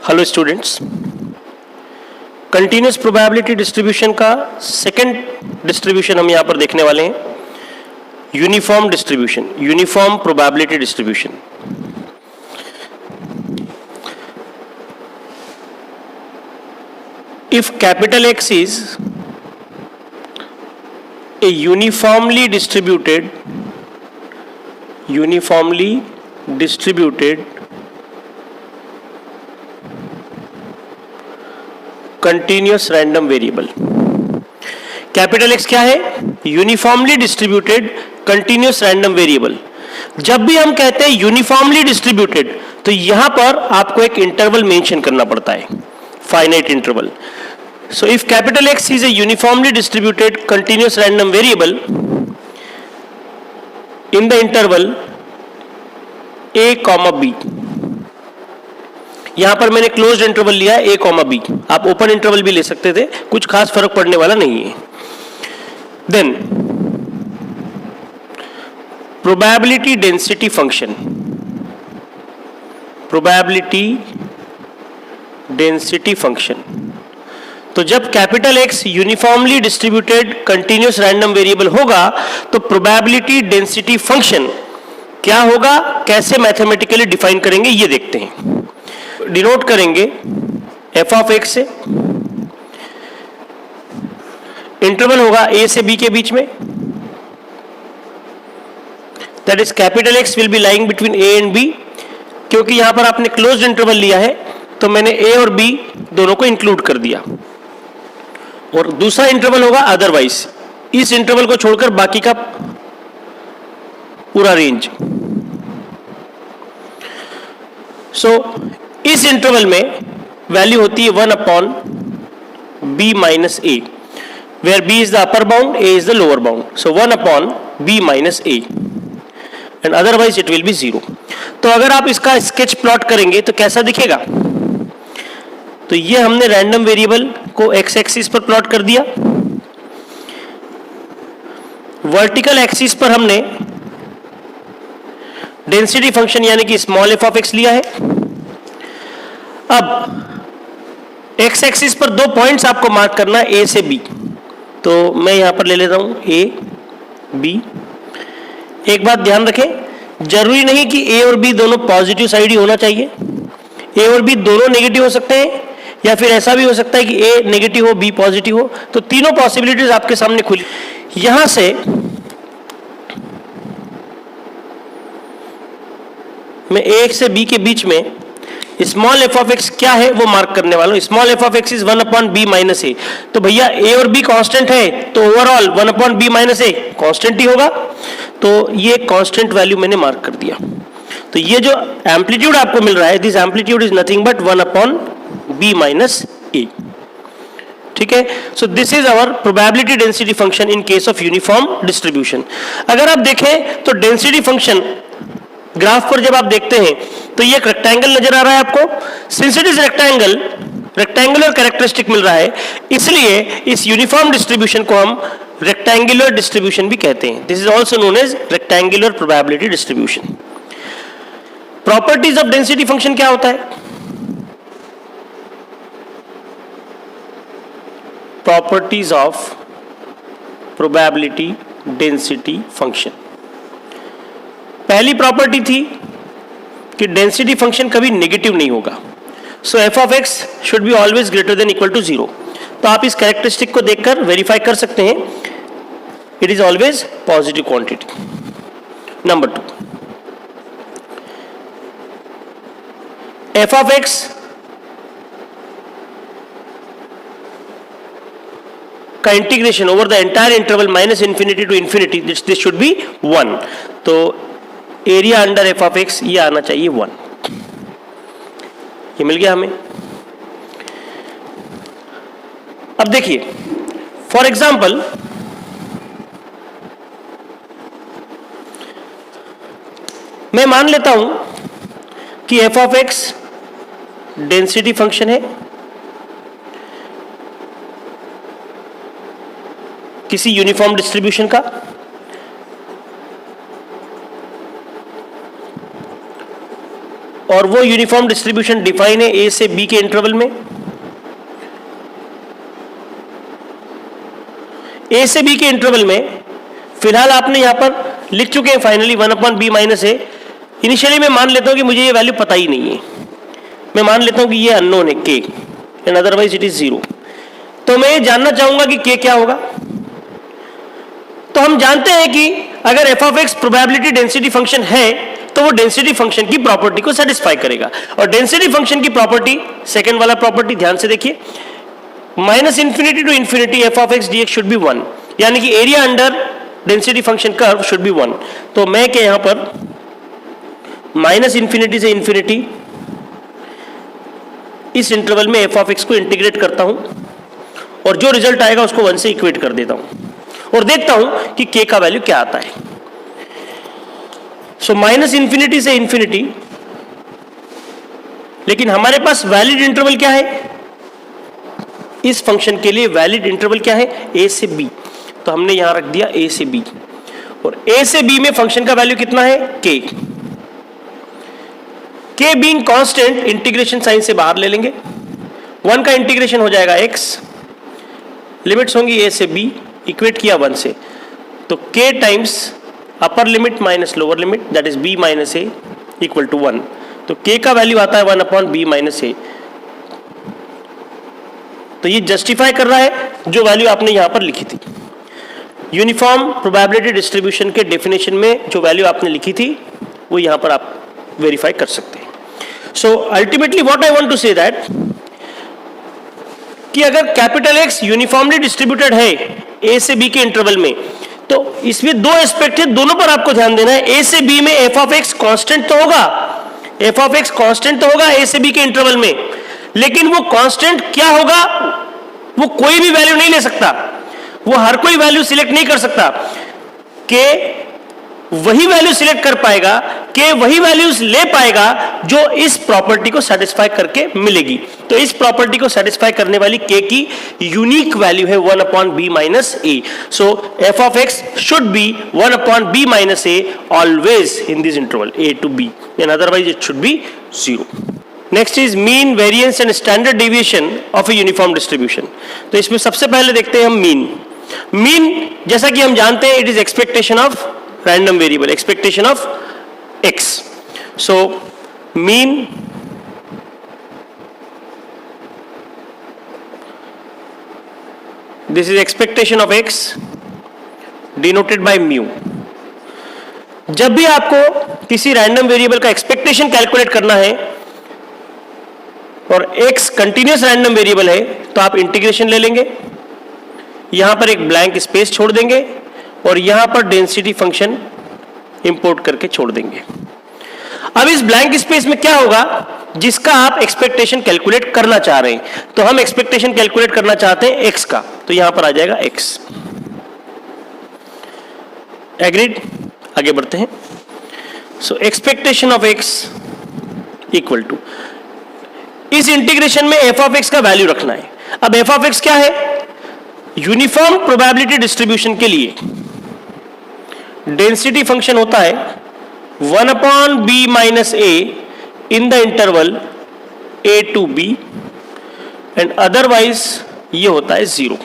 Hello students, continuous probability distribution का second distribution हम यहां पर देखने वाले हैं, uniform distribution, uniform probability distribution. If capital X is a uniformly distributed continuous random variable. Capital X क्या है? Uniformly distributed continuous random variable. जब भी हम कहते हैं यूनिफॉर्मली डिस्ट्रीब्यूटेड, तो यहां पर आपको एक इंटरवल मेंशन करना पड़ता है, finite interval. So if capital X is a uniformly distributed continuous random variable in the interval a, b, यहां पर मैंने क्लोज्ड इंटरवल लिया है a, b, आप ओपन इंटरवल भी ले सकते थे, कुछ खास फर्क पड़ने वाला नहीं है। Then probability density function, probability density function. तो जब capital X uniformly distributed continuous random variable होगा तो प्रोबेबिलिटी डेंसिटी फंक्शन क्या होगा, कैसे मैथमेटिकली डिफाइन करेंगे ये देखते हैं। डिनोट करेंगे f(x) से, इंटरवल होगा a से b के बीच में, that is capital X will B lying between a and b। क्योंकि यहां पर आपने क्लोज्ड इंटरवल लिया है तो मैंने a और b दोनों को इंक्लूड कर दिया। और दूसरा इंटरवल होगा अदरवाइज, इस इंटरवल को छोड़कर बाकी का पूरा रेंज। सो इस इंटरवल में वैल्यू होती है 1/b minus a, where b is the upper bound, a is the lower bound. So 1/b minus a and otherwise it will be 0। तो अगर आप इसका स्केच प्लॉट करेंगे तो कैसा दिखेगा? तो ये हमने रैंडम वेरिएबल को x एक्सिस पर प्लॉट कर दिया, वर्टिकल एक्सिस पर हमने डेंसिटी फंक्शन यानी कि स्मॉल f(x) लिया है। अब x एक्सिस पर दो पॉइंट्स आपको मार्क करना है, a से b। तो मैं यहां पर ले लेता हूं a, b। एक बात ध्यान रखें, जरूरी नहीं कि a और b दोनों पॉजिटिव साइड ही होना चाहिए, a और b दोनों नेगेटिव हो सकते हैं, या फिर ऐसा भी हो सकता है कि a नेगेटिव हो b पॉजिटिव हो। तो तीनों पॉसिबिलिटीज आपके सामने खुली। यहां से मैं a से b के बीच में स्मॉल f(x) क्या है वो मार्क करने वाला हूं। Small f(x) is 1/b minus a। तो भैया a और b कांस्टेंट है तो overall 1/b minus a constant ही होगा। तो ये कांस्टेंट वैल्यू मैंने मार्क कर दिया। तो ये जो एम्पलीट्यूड आपको मिल रहा है, this amplitude is nothing but 1/b minus a। ठीक है। So this is our probability density function in case of uniform distribution. अगर आप देखें तो डेंसिटी फंक्शन ग्राफ पर जब आप देखते हैं तो ये एक रेक्टेंगल नजर आ रहा है आपको। Since it is rectangle, rectangular characteristic मिल रहा है, इसलिए इस यूनिफॉर्म डिस्ट्रीब्यूशन को हम रेक्टेंगुलर डिस्ट्रीब्यूशन भी कहते हैं। This is also known as rectangular probability distribution. Properties of density function क्या होता है? Properties of probability density function. पहली प्रॉपर्टी थी कि डेंसिटी फंक्शन कभी नेगेटिव नहीं होगा। So f(x) should be always greater than equal to 0। तो आप इस कैरेक्टरिस्टिक को देखकर वेरीफाई कर सकते हैं, it is always positive quantity. Number 2, f(x) का integration over the entire interval -∞ to ∞, this should be 1। तो एरिया अंडर f(x) ये आना चाहिए 1। ये मिल गया हमें। अब देखिए, फॉर एग्जाम्पल मैं मान लेता हूं कि f(x) डेंसिटी फंक्शन है किसी यूनिफॉर्म डिस्ट्रीब्यूशन का, और वो यूनिफॉर्म डिस्ट्रीब्यूशन डिफाइन है ए से बी के इंटरवल में। ए से बी के इंटरवल में फिलहाल आपने यहां पर लिख चुके हैं फाइनली 1/b माइनस ए। इनिशियली मैं मान लेता हूं कि मुझे ये वैल्यू पता ही नहीं है, मैं मान लेता हूं कि ये अननोन है k and otherwise it is 0। तो मैं ये जानना चाहूंगा कि k क्या होगा। तो हम जानते हैं कि अगर f of x probability density function है तो वो डेंसिटी फंक्शन की प्रॉपर्टी को सेटिस्फाई करेगा। और डेंसिटी फंक्शन की प्रॉपर्टी, सेकंड वाला प्रॉपर्टी ध्यान से देखिए, minus infinity to infinity f of x dx should be 1, यानी कि area under density function curve should be 1। तो मैं क्या यहां पर माइनस इंफिनिटी से इंफिनिटी इस इंटरवल में f ऑफ x को इंटीग्रेट करता हूं और जो रिजल्ट आएगा उसको 1 से इक्वेट कर देता हूं और देखता हूं कि k का वैल्यू क्या आता है। सो माइनस इंफिनिटी से इंफिनिटी, लेकिन हमारे पास वैलिड इंटरवल क्या है इस फंक्शन के लिए? वैलिड इंटरवल क्या है? a से b। तो हमने यहां रख दिया a से b, और a से b में फंक्शन का वैल्यू कितना है? k। k being constant, integration sign से बाहर ले लेंगे, 1 का इंटीग्रेशन हो जाएगा x, लिमिट्स होंगी a से b, इक्वेट किया 1 से, तो k times upper limit minus lower limit that is b minus a equal to 1। तो k का वैल्यू आता है 1/b माइनस a। तो ये जस्टिफाई कर रहा है जो वैल्यू आपने यहां पर लिखी थी। यूनिफॉर्म प्रोबेबिलिटी डिस्ट्रीब्यूशन के डेफिनेशन में जो वैल्यू आपने लिखी थी वो यहां पर आप वेरीफाई कर सकते हैं। So ultimately what I want to say that कि अगर कैपिटल X यूनिफॉर्मली डिस्ट्रीब्यूटेड है A से B के इंटरवल में, तो इसमें दो एस्पेक्ट है, दोनों पर आपको ध्यान देना है। A से B में f ऑफ x कांस्टेंट तो होगा, f ऑफ x कांस्टेंट तो होगा A से B के इंटरवल में, लेकिन वो कांस्टेंट क्या होगा? वो कोई भी वैल्यू नहीं ले सकता, वो हर कोई वैल्यू सिलेक्ट नहीं कर सकता। के वही वैल्यू सिलेक्ट कर पाएगा, के वही वैल्यूज ले पाएगा जो इस प्रॉपर्टी को सेटिस्फाई करके मिलेगी। तो इस प्रॉपर्टी को सेटिस्फाई करने वाली के की यूनिक वैल्यू है 1/b minus A. So f of x should be 1/b minus a always in this interval a to b, and otherwise it should be 0. Next is mean, variance and standard deviation of a uniform distribution. तो इसमें सबसे पहले देखते हैं हम mean. Mean जैसा कि हम जानते हैं it is expectation of random variable, expectation of x। So mean this is expectation of x denoted by mu. जब भी आपको किसी रैंडम वेरिएबल का एक्सपेक्टेशन कैलकुलेट करना है और x कंटिन्यूअस रैंडम वेरिएबल है तो आप इंटीग्रेशन ले लेंगे, यहां पर एक ब्लैंक स्पेस छोड़ देंगे और यहां पर डेंसिटी फंक्शन इंपोर्ट करके छोड़ देंगे। अब इस ब्लैंक स्पेस में क्या होगा? जिसका आप एक्सपेक्टेशन कैलकुलेट करना चाह रहे हैं, तो हम एक्सपेक्टेशन कैलकुलेट करना चाहते हैं x का, तो यहां पर आ जाएगा x। एग्रीड? आगे बढ़ते हैं। So expectation of x equal to, इस इंटीग्रेशन में f ऑफ x का वैल्यू रखना है। अब f ऑफ x क्या है? यूनिफॉर्म प्रोबेबिलिटी डिस्ट्रीब्यूशन के लिए डेंसिटी फंक्शन होता है 1/b minus a in the interval a to b and otherwise ये होता है 0।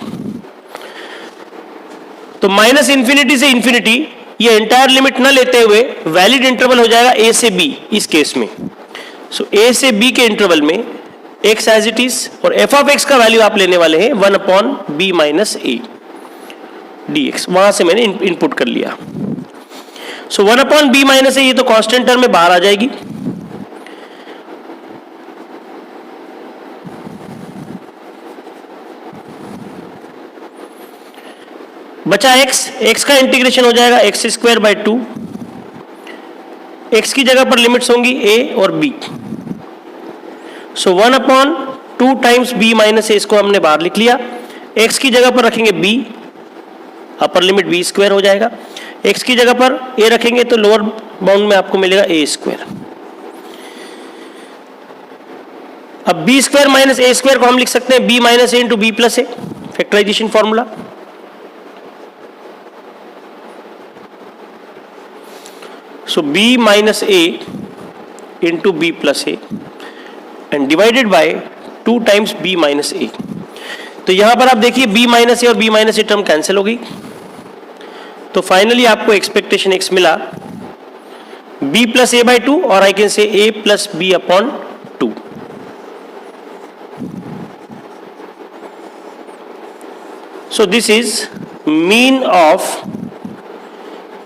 तो माइनस इंफिनिटी से इंफिनिटी ये एंटायर लिमिट ना लेते हुए वैलिड इंटरवल हो जाएगा a से b इस केस में। सो a से b के इंटरवल में x एज इट इज, और f ऑफ x का वैल्यू आप लेने वाले हैं 1/b माइनस a dx। वहां से मैंने इनपुट कर लिया। सो 1/b माइनस a ये तो कांस्टेंट टर्म में बाहर आ जाएगी, बचा x का इंटीग्रेशन हो जाएगा x²/2। x की जगह पर लिमिट्स होंगी a और b। So 1/2 times b minus a, इसको हमने बाहर लिख लिया। x की जगह पर रखेंगे b, अपर लिमिट b² हो जाएगा। x की जगह पर a रखेंगे तो लोअर बाउंड में आपको मिलेगा a²। अब b² माइनस a² को हम लिख सकते हैं b minus a into b plus a, factorization formula. So b minus a into B plus A and divided by 2 times B minus A. तो यहां पर आप देखिए बी माइनस ए और बी माइनस ए टर्म कैंसिल हो गई, तो finally आपको एक्सपेक्टेशन एक्स मिला बी प्लस ए बाई 2 और I can say A plus B upon 2। So this is mean of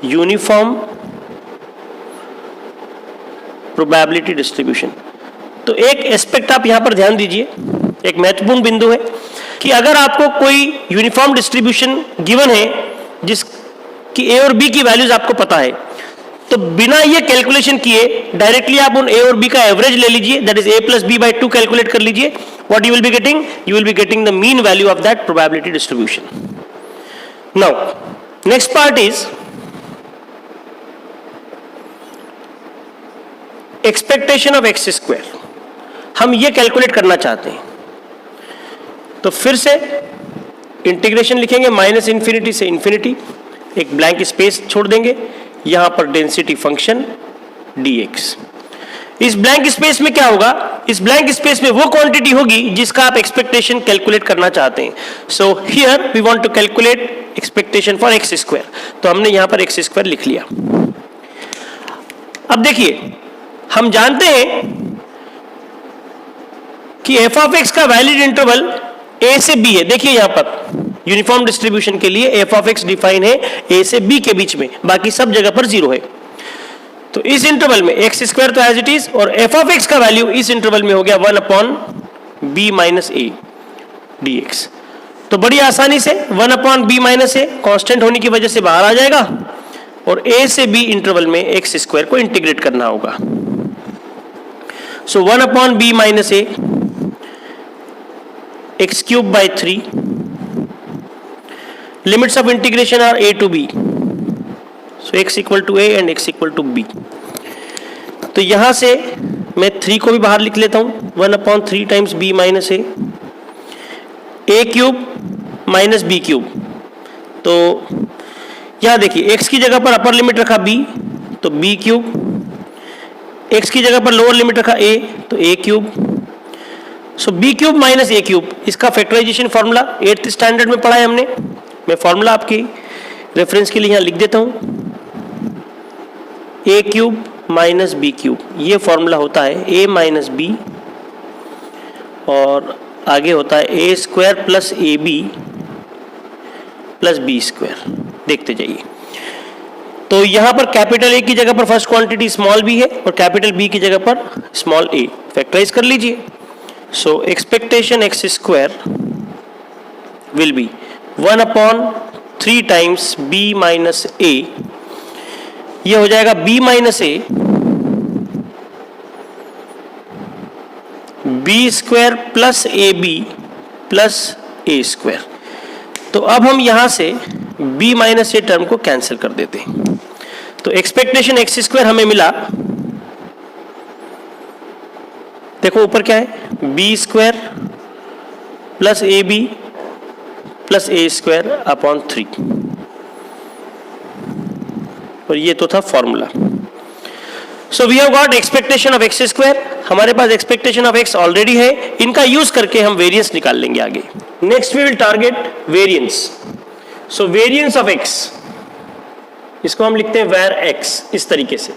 uniform probability distribution। तो एक एस्पेक्ट आप यहां पर ध्यान दीजिए, एक महत्वपूर्ण बिंदु है कि अगर आपको कोई यूनिफॉर्म डिस्ट्रीब्यूशन गिवन है जिसकी ए और बी की वैल्यूज आपको पता है, तो बिना ये कैलकुलेशन किए डायरेक्टली आप उन ए और बी का एवरेज ले लीजिए, that is a plus b by 2 calculate कर लीजिए। What you will be getting? You will be getting the mean value of that probability distribution. Now, next part is expectation of x square। हम ये calculate करना चाहते हैं, तो फिर से इंटीग्रेशन लिखेंगे माइनस इंफिनिटी से इंफिनिटी, एक ब्लैंक स्पेस छोड़ देंगे, यहां पर डेंसिटी फंक्शन dx। इस ब्लैंक स्पेस में क्या होगा, इस ब्लैंक स्पेस में वो क्वांटिटी होगी जिसका आप एक्सपेक्टेशन कैलकुलेट करना चाहते हैं। So here we want to calculate expectation for x square, तो हमने यहां पर एक्स स्क्वायर लिख लिया। अब देखिए हम जानते हैं कि एफ ऑफ एक्स का वैलिड इंटरवल ए से बी है। देखिए यहां पर यूनिफॉर्म डिस्ट्रीब्यूशन के लिए एफ ऑफ एक्स डिफाइन है ए से बी के बीच में, बाकी सब जगह पर 0 है। तो इस इंटरवल में एक्स स्क्वायर तो एज इट इज, और एफ ऑफ एक्स का वैल्यू इस इंटरवल में हो गया 1 upon b minus a d x. तो बड़ी आसानी से 1 upon b minus a constant होने की वजह से बाहर आ जाएगा, और ए से बी इंटरवल में एक्स स्क्वायर को इंटीग्रेट करना होगा। सो 1 upon b minus a x cube by 3, limits of integration are a to b, so x equal to a and x equal to b. तो यहां से मैं 3 को भी बाहर लिख लेता हूं, 1 अपॉन 3 टाइम्स बी माइनस ए क्यूब माइनस बी क्यूब। तो यहां देखिए x की जगह पर अपर लिमिट रखा b, तो b क्यूब, x की जगह पर लोअर लिमिट रखा a, तो a cube. So b cube minus a cube, इसका फैक्टराइजेशन फॉर्मूला 8th स्टैंडर्ड में पढ़ा है हमने। मैं फॉर्मूला आपकी रेफरेंस के लिए यहां लिख देता हूं, A cube minus B cube, ये फॉर्मूला होता है ए माइनस बी, और आगे होता है A square plus A B plus B square. देखते जाइए, तो यहां पर कैपिटल ए की जगह पर फर्स्ट क्वांटिटी स्मॉल बी है और कैपिटल बी की जगह पर स्मॉल ए, फैक्टराइज कर लीजिए। So expectation x square will be 1 upon 3 times b minus a, ये हो जाएगा b minus a b square plus A B plus a square. तो अब हम यहां से b माइनस ए टर्म को कैंसिल कर देते हैं, तो एक्सपेक्टेशन एक्स स्क्वायर हमें मिला, देखो ऊपर क्या है, b square plus A B plus a square upon 3, और ये तो था formula. So we have got expectation of x square, हमारे पास एक्सपेक्टेशन ऑफ एक्स ऑलरेडी है, इनका यूज करके हम वेरिएंस निकाल लेंगे आगे। Next we will target variance. So variance of x, इसको हम लिखते हैं वेर एक्स, इस तरीके से।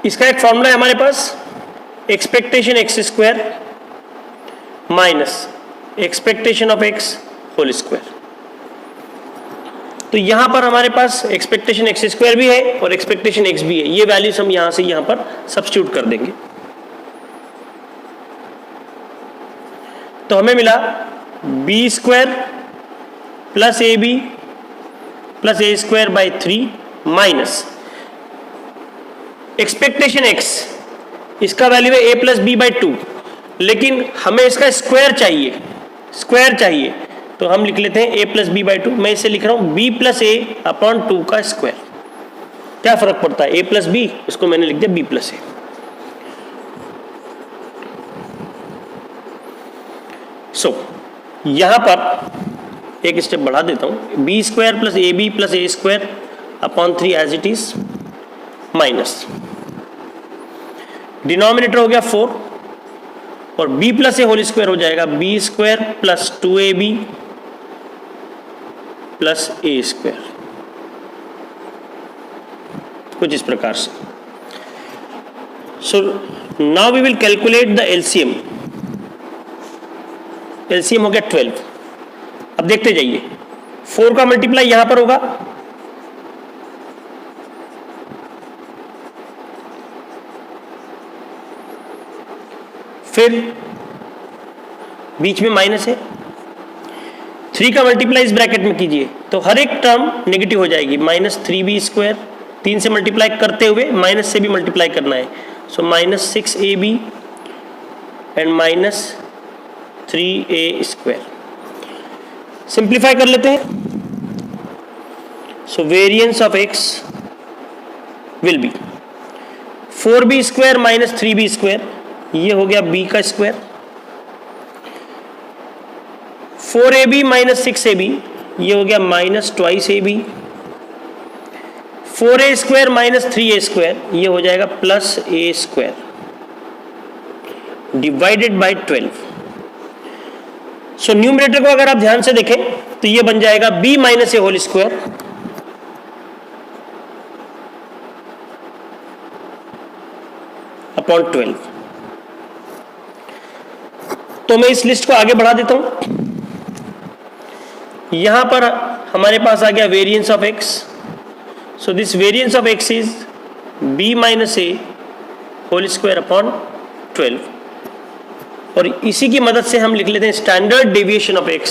इसका एक फॉर्मूला है हमारे पास, expectation x square minus expectation of x whole square. तो यहां पर हमारे पास एक्सपेक्टेशन एक्स स्क्वायर भी है और एक्सपेक्टेशन एक्स भी है, ये वैल्यूज हम यहां से यहां पर सब्स्टिट्यूट कर देंगे। तो हमें मिला b square plus A B plus a square by 3 minus expectation x, इसका वैल्यू है ए प्लस बी बाई 2, लेकिन हमें इसका स्क्वायर चाहिए, तो हम लिख लेते हैं a प्लस बी बाई 2। मैं इसे लिख रहा हूं b प्लस ए अपॉन 2 का स्क्वायर। क्या फर्क पड़ता है, a प्लस बी, इसको मैंने लिख दिया b प्लस ए। सो यहां पर एक स्टेप बढ़ा देता हूं, b square plus A B plus a square upon 3 as it is minus denominator हो गया 4 और b plus a whole square हो जाएगा b square plus 2ab plus a square, कुछ इस प्रकार से। So now we will calculate the LCM. LCM हो गया 12। अब देखते जाइए, 4 का मल्टीप्लाई यहां पर होगा, फिर बीच में माइनस है, 3 का मल्टीप्लाई इस ब्रैकेट में कीजिए तो हर एक टर्म नेगेटिव हो जाएगी, -3b स्क्वायर, 3 से मल्टीप्लाई करते हुए माइनस से भी मल्टीप्लाई करना है, सो -6ab and -3a square. Simplify कर लेते हैं, so variance of x will be 4b square minus 3b square, ये हो गया b का स्क्वायर, 4ab माइनस 6ab, ये हो गया -2ab, 4a square minus 3a square, ये हो जाएगा plus a square divided by 12। So numerator को अगर आप ध्यान से देखें तो ये बन जाएगा b minus a whole square upon 12। तो मैं इस लिस्ट को आगे बढ़ा देता हूं। यहां पर हमारे पास आ गया variance of x, so this variance of x is b minus a whole square upon 12, और इसी की मदद से हम लिख लेते हैं standard deviation of x।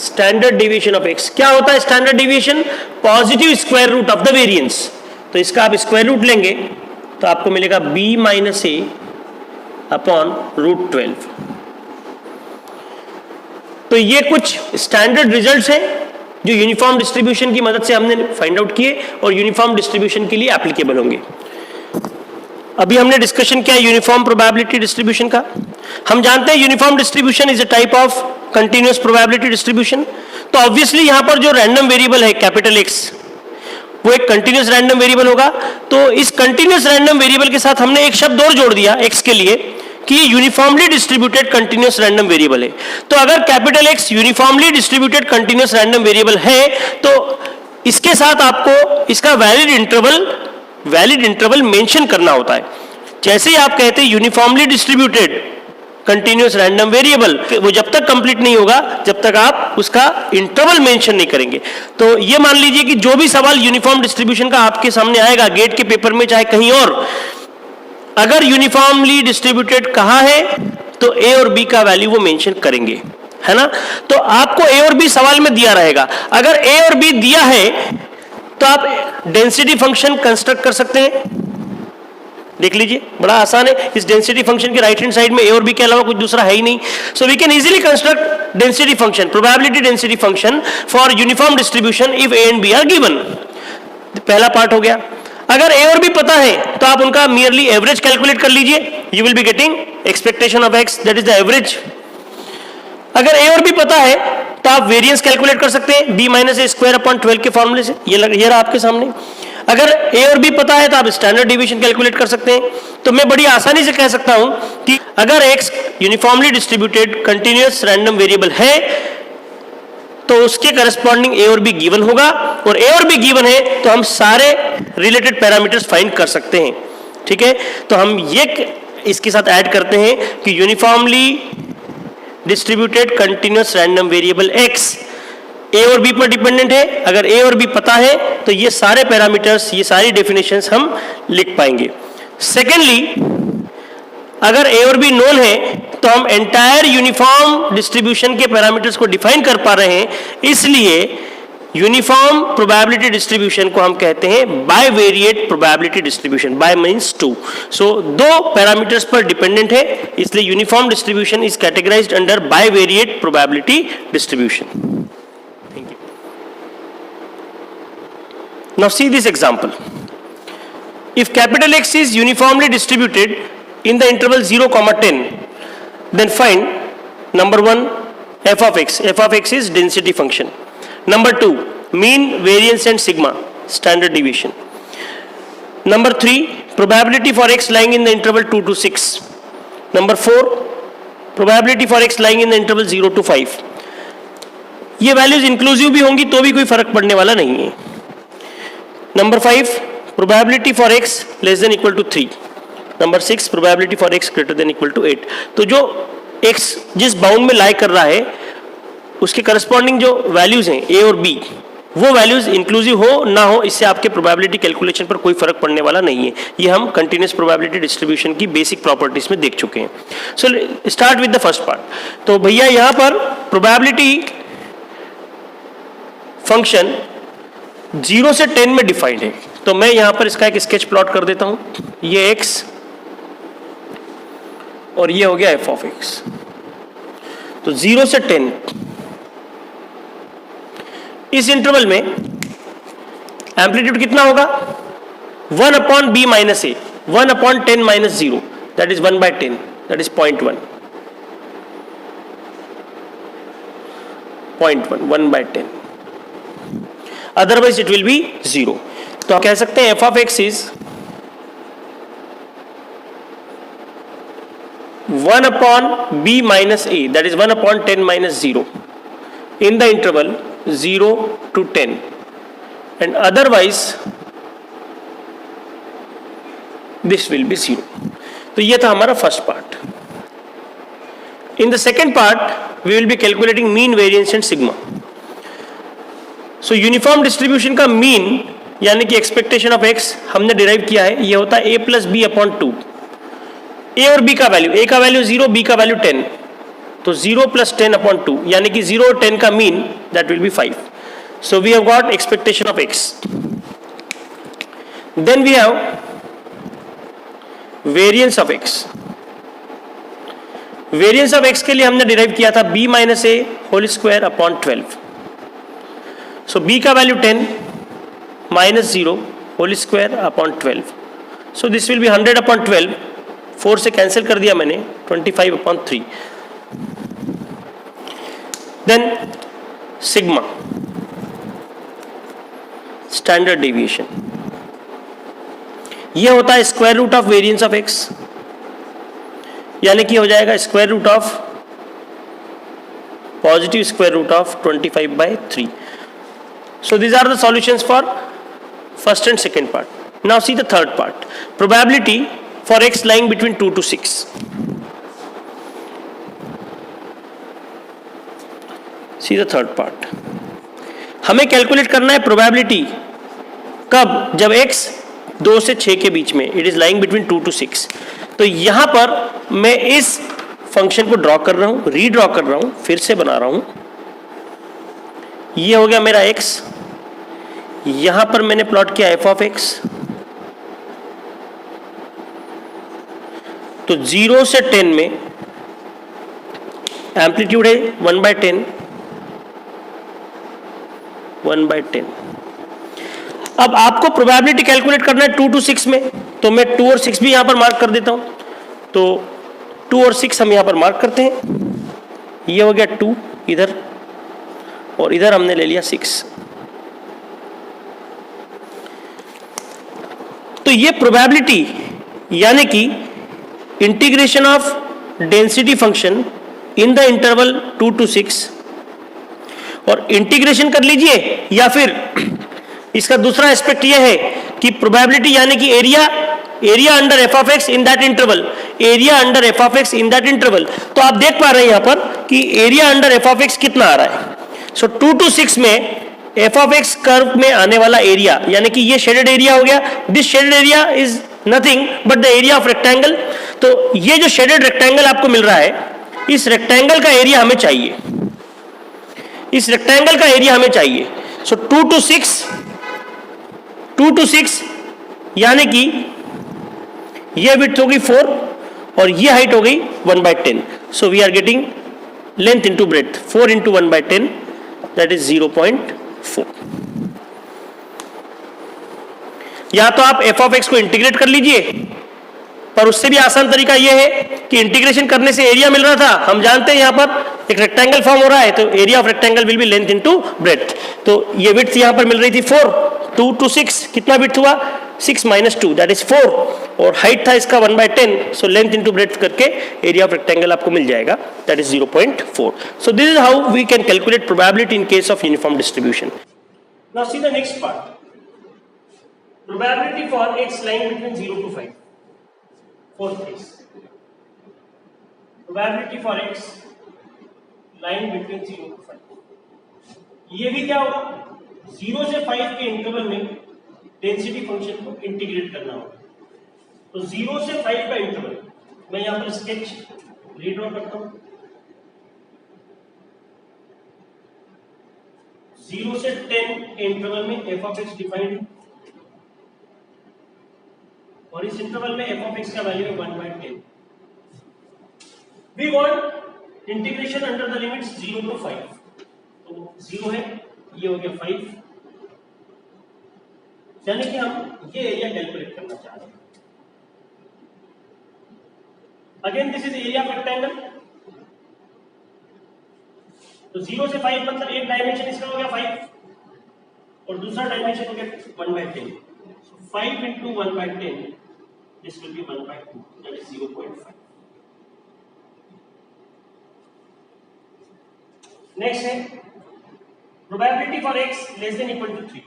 Standard deviation of x क्या होता है? Standard deviation positive square root of the variance. तो इसका आप स्क्वायर रूट लेंगे तो आपको मिलेगा b माइनस ए अपॉन √12। तो ये कुछ स्टैंडर्ड रिजल्ट्स हैं जो यूनिफॉर्म डिस्ट्रीब्यूशन की मदद से हमने फाइंड आउट किए और यूनिफॉर्म डिस्ट्रीब्यूशन के लिए एप्लीकेबल होंगे। अभी हमने डिस्कशन किया यूनिफॉर्म प्रोबेबिलिटी डिस्ट्रीब्यूशन का। हम जानते हैं uniform distribution is a type of continuous probability distribution. तो ऑब्वियसली यहां पर जो रैंडम वेरिएबल है कैपिटल एक्स, वो एक कंटीन्यूअस रैंडम वेरिएबल होगा। तो इस कंटीन्यूअस रैंडम वेरिएबल के साथ हमने एक शब्द और जोड़ दिया एक्स के लिए कि ये uniformly distributed continuous random variable है। तो अगर capital x uniformly distributed continuous random variable है तो इसके साथ आपको इसका वैलिड इंटरवल मेंशन करना होता है। जैसे ही आप कहते हैं uniformly distributed continuous random variable, वो जब तक कंप्लीट नहीं होगा जब तक आप उसका इंटरवल मेंशन नहीं करेंगे। तो ये मान लीजिए कि जो भी सवाल यूनिफॉर्म डिस्ट्रीब्यूशन का आपके सामने आएगा गेट के पेपर में चाहे कहीं और, अगर यूनिफॉर्मली डिस्ट्रीब्यूटेड कहा है तो ए और बी का वैल्यू वो मेंशन करेंगे, है ना। तो आपको ए और बी सवाल में दिया रहेगा। अगर ए और बी दिया है तो आप डेंसिटी फंक्शन कंस्ट्रक्ट कर सकते हैं। देख लीजिए, बड़ा आसान है। इस डेंसिटी फंक्शन के राइट हैंड साइड में ए और बी के अलावा कुछ दूसरा है ही नहीं। So we can easily construct density function, probability density function for uniform distribution if a and b are given. पहला पार्ट हो गया। अगर ए और बी पता है तो आप उनका मियरली एवरेज कैलकुलेट कर लीजिए। You will be getting expectation of x, that is the average. अगर ए और बी पता है तो आप वेरिएंस कैलकुलेट कर सकते हैं b माइनस ए स्क्वायर अपॉन 12 के फॉर्मूले से। ये रहा आपके सामने। अगर ए और बी पता है तो आप स्टैंडर्ड डेविएशन कैलकुलेट कर सकते हैं। तो मैं बड़ी आसानी से कह सकता हूं कि अगर x uniformly distributed continuous random variable है तो उसके करस्पॉन्डिंग ए और बी गिवन होगा, और ए और बी गिवन है तो हम सारे रिलेटेड पैरामीटर्स फाइंड कर सकते हैं। ठीक है, तो हम ये इसके साथ ऐड करते हैं कि uniformly distributed continuous random variable x ए और बी पर डिपेंडेंट है। अगर ए और बी पता है तो ये सारे पैरामीटर्स, ये सारी डेफिनेशंस हम लिख पाएंगे। सेकेंडली, अगर ए और बी नोन है तो हम एंटायर यूनिफॉर्म डिस्ट्रीब्यूशन के पैरामीटर्स को डिफाइन कर पा रहे हैं। इसलिए यूनिफॉर्म प्रोबेबिलिटी डिस्ट्रीब्यूशन को हम कहते हैं bivariate probability distribution. Bi means two. So दो पैरामीटर्स पर डिपेंडेंट है, इसलिए uniform distribution is categorized under bivariate probability distribution. Thank you. Now see this example. If capital X is uniformly distributed in the interval 0, 10, then find number 1 f of x. F of x is density function. Number 2 mean, variance and sigma, standard deviation. Number 3 probability for x lying in the interval 2 to 6. Number 4, probability for x lying in the interval 0 to 5. ये values inclusive भी होंगी तो भी कोई फर्क पड़ने वाला नहीं है. Number 5, probability for x less than equal to 3. Number 6, probability for x greater than equal to 8. तो जो x जिस बाउंड में लाई कर रहा है उसके करस्पॉन्डिंग जो वैल्यूज हैं a और b, वो वैल्यूज इंक्लूसिव हो ना हो इससे आपके प्रोबेबिलिटी कैलकुलेशन पर कोई फर्क पड़ने वाला नहीं है. ये हम कंटिन्यूअस प्रोबेबिलिटी डिस्ट्रीब्यूशन की बेसिक प्रॉपर्टीज में देख चुके हैं. So start with the first part. तो भैया यहां पर प्रोबेबिलिटी फंक्शन 0 से 10 में डिफाइंड है. तो मैं यहां पर इसका एक स्केच प्लॉट कर देता हूं. ये x और ये हो गया f ऑफ x. तो 0 से 10 इस इंटरवल में एम्पलीट्यूड कितना होगा? 1 upon b minus a, 1 upon 10 minus 0, that is 1 by 10, that is 0.1, 1 by 10. Otherwise it will be 0. तो आप कह सकते हैं f of x is 1 upon b minus a, that is 1 upon 10 minus 0 in the interval 0 to 10, and otherwise this will be 0. तो ये था हमारा first part. In the second part we will be calculating mean, variance and sigma. So uniform distribution का mean यानी कि expectation of x हमने derive किया है. ये होता है a plus b upon 2. a और b का वैल्यू, a का वैल्यू 0, b का वैल्यू 10, तो 0 प्लस 10 अपॉन 2 यानी कि 0 और 10 का mean that will be 5. So we have got expectation of x. Then we have variance of x. Variance of x के लिए हमने डिराइव किया था b minus a whole square upon 12. So b का value 10 minus 0 whole square upon 12. So this will be 100 upon 12. 4 से cancel कर दिया मैंने, 25 upon 3. Then sigma, standard deviation, ये होता है square root of variance of x, यानी कि हो जाएगा square root of positive square root of 25 by 3. So these are the solutions for first and second part. Now see the third part, probability for x lying between 2 to 6. See the third part. हमें calculate करना है probability कब? जब x 2 से 6 के बीच में, it is lying between 2 to 6. तो यहां पर मैं इस फंक्शन को ड्रॉ कर रहा हूं, रीड्रॉ कर रहा हूं, फिर से बना रहा हूं. ये हो गया मेरा x. यहां पर मैंने प्लॉट किया f ऑफ x. तो 0 से 10 में एम्पलीट्यूड है 1 बाय 10, 1 बाय 10. अब आपको प्रोबेबिलिटी कैलकुलेट करना है 2 to 6 में, तो मैं 2 और 6 भी यहां पर मार्क कर देता हूं. तो 2 और 6 हम यहां पर मार्क करते हैं. ये हो गया 2 इधर, और इधर हमने ले लिया 6. तो ये प्रोबेबिलिटी यानी कि integration of density function in the interval 2 to 6, और इंटीग्रेशन कर लीजिए, या फिर इसका दूसरा एस्पेक्ट यह है कि प्रोबेबिलिटी यानी कि area under F of x in that interval, area under F of x in that interval. तो आप देख पा रहे हैं यहां पर कि area under F of x कितना आ रहा है. सो 2 to 6 में एफ ऑफ एक्स कर्व में आने वाला एरिया यानी कि ये शेडेड एरिया हो गया. This shaded area is nothing but the area of rectangle. तो ये जो शेडेड रेक्टेंगल आपको मिल रहा है, इस रेक्टेंगल का एरिया हमें चाहिए, इस रेक्टेंगल का एरिया हमें चाहिए. सो 2 to 6 यानी कि ये विड्थ होगी 4 और ये हाइट हो गई 1 by 10. So we are getting length into breadth, 4 into 1 by 10, that is 0.4. या तो आप एफ ऑफ एक्स को इंटीग्रेट कर लीजिए, पर उससे भी आसान तरीका यह है कि इंटीग्रेशन करने से एरिया मिल रहा था, हम जानते हैं यहां पर एक रेक्टेंगल फॉर्म हो रहा है, तो area of rectangle will be length into breadth. तो ये विड्थ यहां पर मिल रही थी 4, 2 to 6 कितना विड्थ हुआ? 6 - 2 दैट इज 4. और हाइट था इसका 1/10, सो लेंथ इंटू ब्रेड्थ करके एरिया ऑफ रेक्टेंगल आपको मिल जाएगा, that is 0.4. So this is how we can calculate probability in case of uniform distribution. Now see the next part, probability for x lying between 0 to 5. Fourth case, probability for x lying between 0 to 5. ये भी क्या होगा, 0 से 5 के interval में density function को integrate करना होगा. तो 0 से 5 का इंटरवल मैं यहां पर स्केच रीड्रॉ करता हूं. 0 से 10 के इंटरवल में f ऑफ x डिफाइंड है और इस इंटरवल में f ऑफ x का वैल्यू है 1/10. We want integration under the limits 0 to 5. तो 0 है, ये हो गया 5, यानी कि हम ये एरिया कैलकुलेट करना चाह रहे हैं. Again this is area of rectangle. तो 0 से 5 मतलब एक डायमेंशन इसका हो गया 5 और दूसरा डायमेंशन हो गया 1/10. So 5 into 1/10 this will be 1/2, that is 0.5. Next है probability for x less than equal to 3.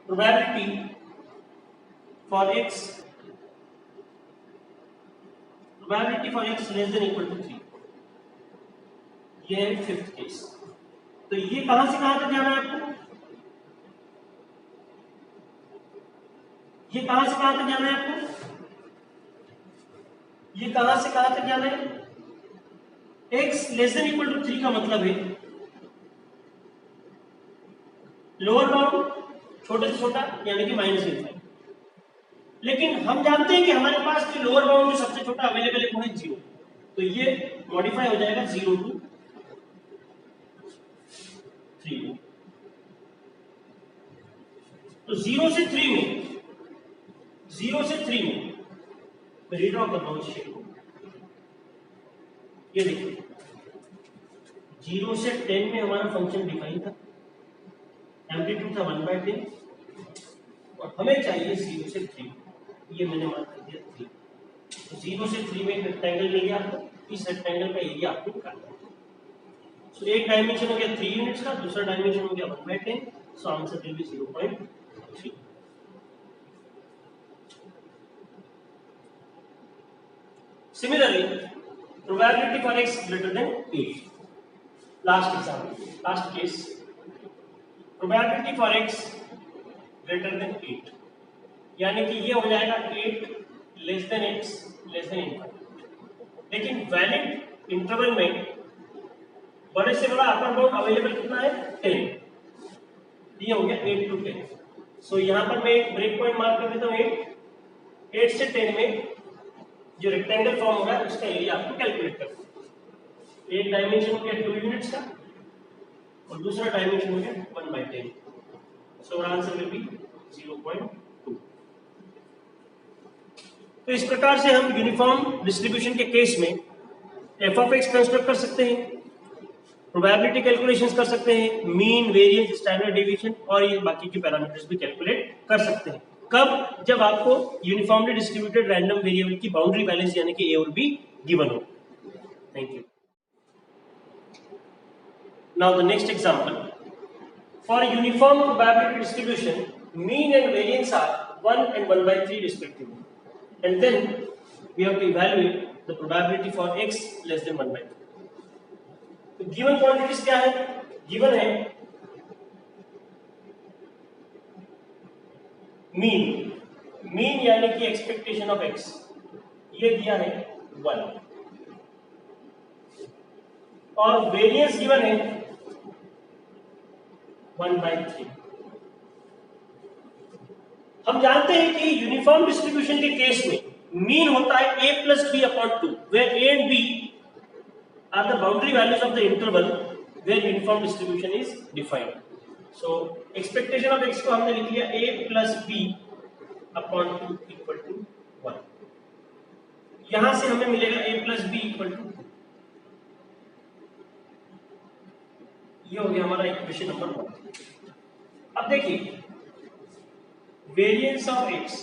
Probability for x less than equal to 3, ये है फिफ्थ केस. तो ये कहां से कहां तक जाना है आपको, ये कहां से कहां तक जाना है आपको, ये कहां से कहां तक जाना है. x less than equal to 3 का मतलब है लोअर बाउंड छोटे से छोटा यानी कि -∞. लेकिन हम जानते हैं कि हमारे पास जो लोअर बाउंड जो सबसे छोटा अवेलेबल है वो है 0. तो ये मॉडिफाई हो जाएगा 0 to 3. तो 0 से 3 में मैं रीड्रॉ कर रहा हूं इस शेप को. ये देखिए 0 से 10 में हमारा फंक्शन डिफाइन था, एम्पलीट्यूड था 1/10 और हमें चाहिए 0 से 3. ये मैंने मार्क कर दिया 3. तो 0 से 3 में एक रेक्टेंगल मिल गया आपको, इस रेक्टेंगल का एरिया आपको निकालना है. सो एक डायमेंशन हो गया 3 यूनिट्स का, दूसरा डायमेंशन हो गया 1/10. So answer will be 0.3. Similarly probability for x greater than 8. Last example, last case, probability for x greater than 8, यानी कि ये हो जाएगा 8 less than x less then ∞. लेकिन वैलिड इंटरवल में बड़े से बड़ा अपर बाउंड अवेलेबल कितना है, 10. ये हो गया 8 to 10. सो यहां पर मैं एक ब्रेक पॉइंट मार्क कर देता हूं. 8 से 10 में जो रेक्टेंगल फॉर्म हो रहा है उसका एरिया आपको कैलकुलेट करना है. एक डायमेंशन हो गया 2 यूनिट्स का और दूसरा डायमेंशन हो गया 1/10. So answer will be 0.2. तो इस प्रकार से हम यूनिफॉर्म डिस्ट्रीब्यूशन के केस में f ऑफ x कंस्ट्रक्ट कर सकते हैं, प्रोबेबिलिटी कैलकुलेशंस कर सकते हैं, मीन, वेरिएंस, स्टैंडर्ड डेविएशन और ये बाकी के पैरामीटर्स भी कैलकुलेट कर सकते हैं. कब, जब आपको यूनिफॉर्मली डिस्ट्रीब्यूटेड रैंडम वेरिएबल की बाउंड्री वैल्यूज यानी कि a और b गिवन हो. Thank you. Now the next example, for uniform probability distribution, mean and variance are 1 and 1/3 respectively, and then we have to evaluate the probability for x less than 1/3. तो given quantities क्या है, given है mean यानी कि expectation of x, ये दिया है 1 और variance given है 1/3. हम जानते हैं कि यूनिफॉर्म डिस्ट्रीब्यूशन के केस में मीन होता है a plus b/2, where a and b are the boundary values of the interval where uniform distribution is defined. So expectation of x को हमने लिख लिया a plus b/2 equal to 1. यहां से हमें मिलेगा a plus b equal to 2. ये हो गया हमारा इक्वेशन नंबर 1. अब देखिए वेरिएंस ऑफ x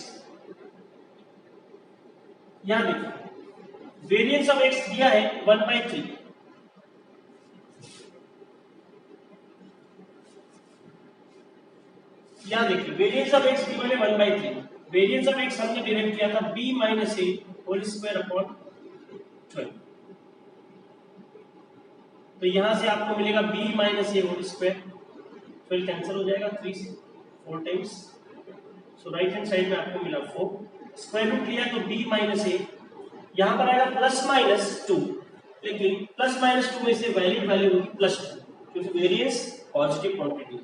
यहां देखिए वेरिएंस ऑफ x दिया है 1/3, यहां देखिए वेरिएंस ऑफ x गिवन है 1/3, वेरिएंस ऑफ x हमने डिराइव किया था b minus a whole square upon 12, तो यहां से आपको मिलेगा b minus a whole square, 12 cancel हो जाएगा 3 से 4 टाइम्स, सो राइट हैंड साइड में आपको मिला 4, स्क्वायर रूट लिया तो b माइनस ए, यहां पर आएगा प्लस माइनस 2, लेकिन प्लस माइनस 2 में से वैलिड वैल्यू होगी प्लस 2 क्योंकि variance positive quantity,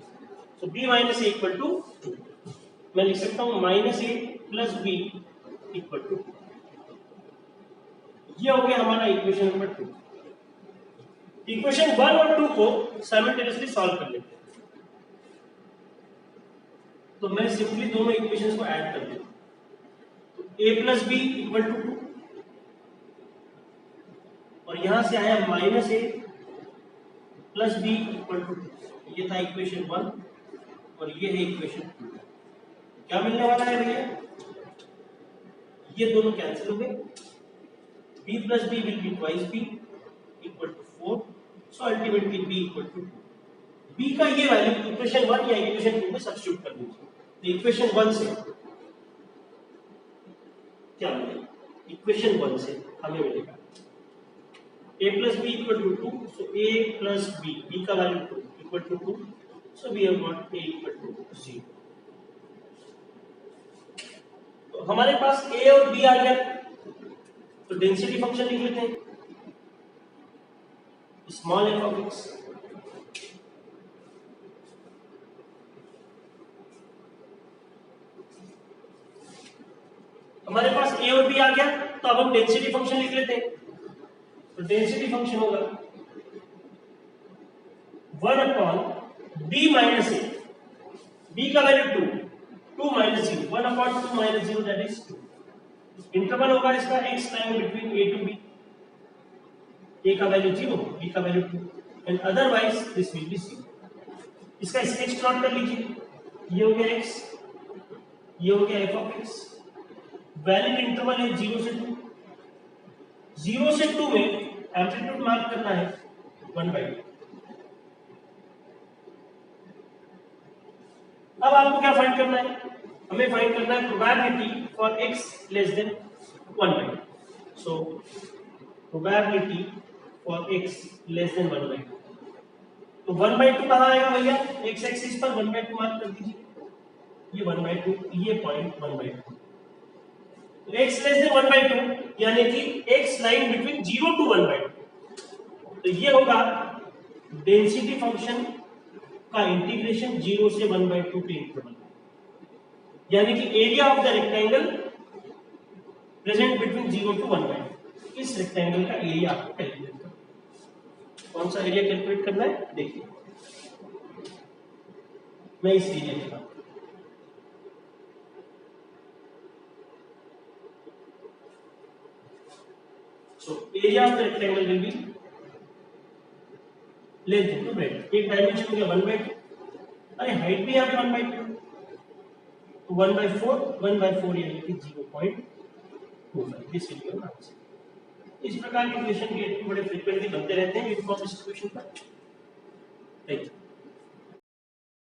so b minus a equal to 2, मैं लिख सकता हूं minus a plus b equal to, ये हो गया हमारा इक्वेशन नंबर 2। इक्वेशन 1 और 2 को साइमल्टेनियसली सॉल्व कर लेते हैं, तो मैं सिंपली दोनों इक्वेशंस को ऐड कर देता हूं, तो a plus b equal to 2 और यहां से आया minus a plus b equal to 2, ये था इक्वेशन 1 और ये है इक्वेशन 2। क्या मिलने वाला है भैया, ये दोनों कैंसिल हो गए, b plus b will be twice b equal to 4, so ultimately b equal to 2, b का ये वैल्यू इक्वेशन 1 या इक्वेशन 2 में सब्स्टिट्यूट कर दीजिए, तो इक्वेशन 1 से क्या मिलेगा, इक्वेशन 1 से हमें मिलेगा a plus b equal to 2, so a plus b का value 2 equal to 2, so we have got a equal to 0। तो हमारे पास a और b आ गया, तो डेंसिटी फंक्शन लिख लेते हैं, स्मॉल f of x, हमारे पास a और b आ गया, तो अब हम डेंसिटी फंक्शन लिख लेते हैं, तो डेंसिटी फंक्शन होगा 1 upon b minus a, b का value 2 minus 0, 1 upon 2 minus 0 that is 2, interval होगा इसका x time between a to b, a का वैल्यू 0, b का value 2 and otherwise this will be 0। इसका स्केच प्लॉट कर लीजिए, ये हो गया x, ये हो गया f of x, valid interval है 0 से 2, 0 से 2 में एम्पलीट्यूड मार्क करना है 1/2। अब आपको क्या फाइंड करना है, हमें फाइंड करना है probability for x less then 1/2, so probability for x less then 1/2, तो 1/2 कहां आएगा भैया, x एक्सिस पर 1/2 मार्क कर दीजिए, ये 1/2, ये पॉइंट 1/2, तो x लेस देन 1/2 यानी कि x लाइन बिटवीन 0 टू 1/2, तो ये होगा डेंसिटी फंक्शन का इंटीग्रेशन 0 से 1/2 के इंटरवल, यानी कि area of the rectangle present between 0 to 1/2, इस रेक्टेंगल का एरिया आपको कैलकुलेट करना है। कौन सा एरिया कैलकुलेट करना है, देखिए मैं इस एरिया के बात, so area of the rectangle will be length into breadth, एक डायमेंशन हो गया 1/2, अरे हाइट भी यहाँ पे 1/2, तो 1/4 1/4 यानी कि 0.25, दिस विल बी आंसर। इस प्रकार के क्वेश्चन के बड़े फ्रीक्वेंटली बनते रहते हैं यूनिफॉर्म डिस्ट्रीब्यूशन पर। Thank you.